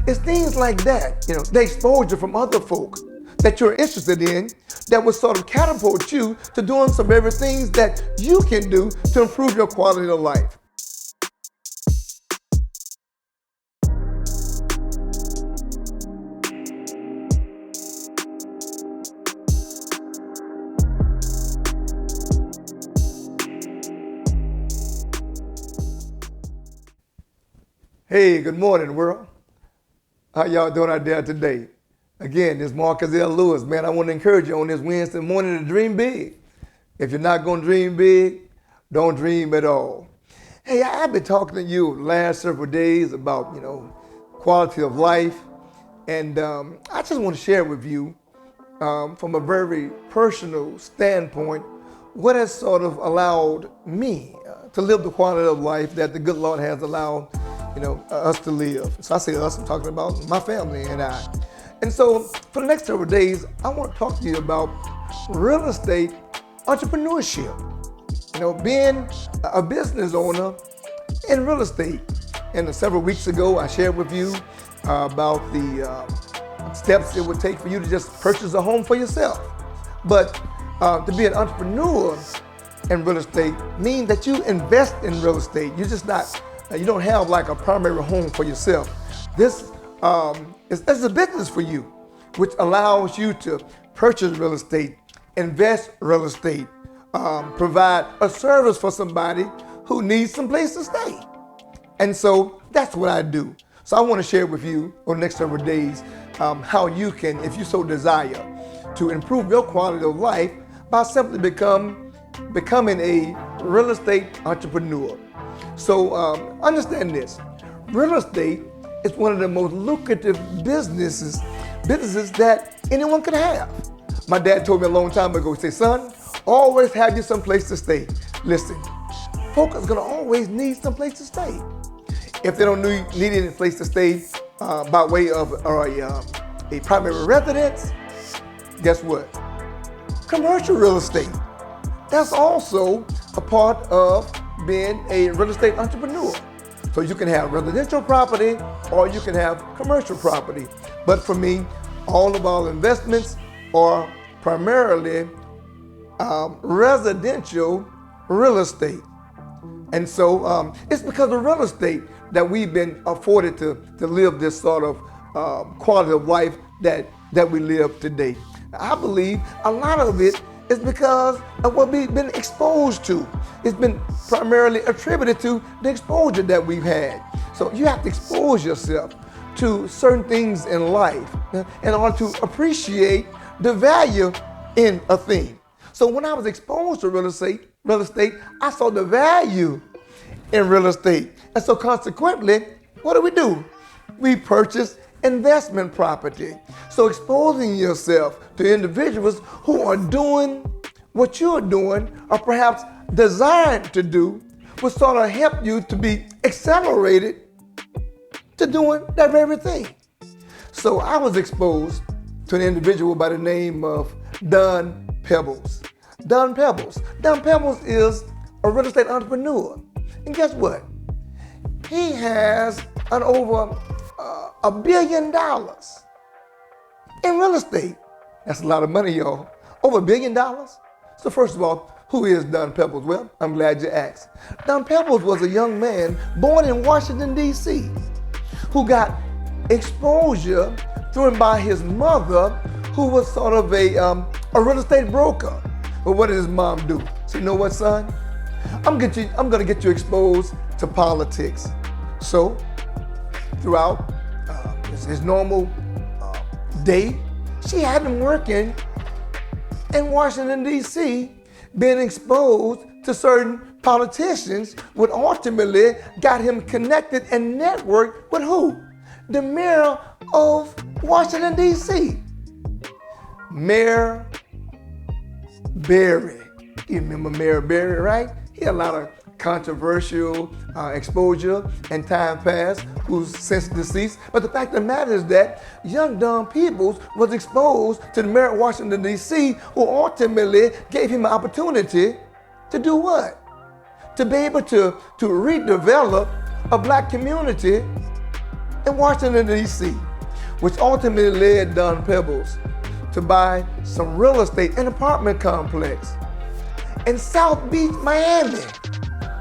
it's things like that, the exposure from other folk that you're interested in that will sort of catapult you to doing some very things that you can do to improve your quality of life. Hey, good morning, world. How y'all doing out there today? Again, this is Marcus L. Lewis. Man, I want to encourage you on this Wednesday morning to dream big. If you're not going to dream big, don't dream at all. Hey, I've been talking to you the last several days about, quality of life. And I just want to share with you from a very personal standpoint what has sort of allowed me to live the quality of life that the good Lord has allowed us to live. So I say us, I'm talking about my family and I. And so for the next several days, I want to talk to you about real estate entrepreneurship. Being a business owner in real estate. And several weeks ago, I shared with you about the steps it would take for you to just purchase a home for yourself. But to be an entrepreneur in real estate means that you invest in real estate. You're just not you don't have like a primary home for yourself. This is a business for you, which allows you to purchase real estate, invest real estate, provide a service for somebody who needs some place to stay. And so that's what I do. So I want to share with you over the next several days how you can, if you so desire, to improve your quality of life by simply becoming a real estate entrepreneur. So understand this, real estate is one of the most lucrative businesses that anyone could have. My dad told me a long time ago, he said, son, always have you someplace to stay. Listen, folks are gonna always need someplace to stay. If they don't need any place to stay by way of a primary residence, guess what? Commercial real estate. That's also a part of being a real estate entrepreneur. So you can have residential property or you can have commercial property. But for me, all of our investments are primarily residential real estate. And so it's because of real estate that we've been afforded to live this sort of quality of life that we live today. I believe a lot of it is because of what we've been exposed to. It's been primarily attributed to the exposure that we've had. So you have to expose yourself to certain things in life in order to appreciate the value in a thing. So when I was exposed to real estate, I saw the value in real estate. And so consequently, what do? We purchase investment property. So exposing yourself to individuals who are doing what you're doing or perhaps designed to do will sort of help you to be accelerated to doing that very thing. So I was exposed to an individual by the name of Don Pebbles. Don Pebbles is a real estate entrepreneur. And guess what? He has over $1 billion in real estate. That's a lot of money, y'all. Over $1 billion. So first of all, who is Don Pebbles? Well, I'm glad you asked. Don Pebbles was a young man born in Washington, D.C., who got exposure through and by his mother, who was sort of a real estate broker. But what did his mom do? So you know what, son? I'm gonna get you exposed to politics. So throughout his normal day, she had him working in Washington, D.C., being exposed to certain politicians, which ultimately got him connected and networked with who? The mayor of Washington, D.C., Mayor Berry. You remember Mayor Berry, right? He had a lot of controversial exposure and time passed, who's since deceased. But the fact of the matter is that young Don Pebbles was exposed to the mayor of Washington, D.C., who ultimately gave him an opportunity to do what? To be able to redevelop a black community in Washington, D.C., which ultimately led Don Pebbles to buy some real estate and apartment complex in South Beach, Miami,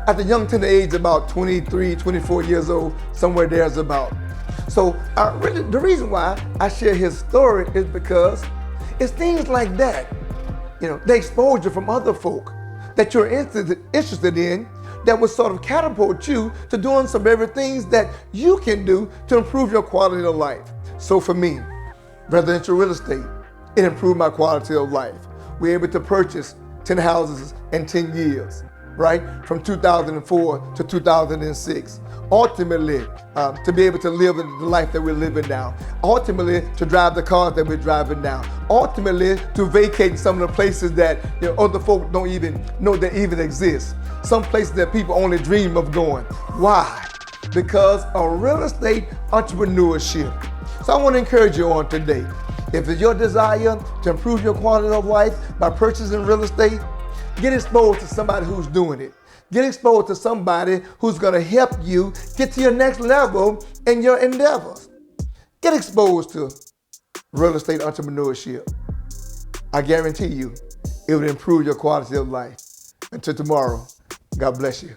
at the young tender age about 23, 24 years old, somewhere there's about. So the reason why I share his story is because it's things like that, the exposure from other folk that you're interested in that will sort of catapult you to doing some very things that you can do to improve your quality of life. So for me, residential real estate, it improved my quality of life. We're able to purchase 10 houses in 10 years, right? From 2004 to 2006. Ultimately, to be able to live the life that we're living now. Ultimately, to drive the cars that we're driving now. Ultimately, to vacate some of the places that other folk don't even know that even exist. Some places that people only dream of going. Why? Because of real estate entrepreneurship. So I want to encourage you on today. If it's your desire to improve your quality of life by purchasing real estate, get exposed to somebody who's doing it. Get exposed to somebody who's going to help you get to your next level in your endeavors. Get exposed to real estate entrepreneurship. I guarantee you, it will improve your quality of life. Until tomorrow, God bless you.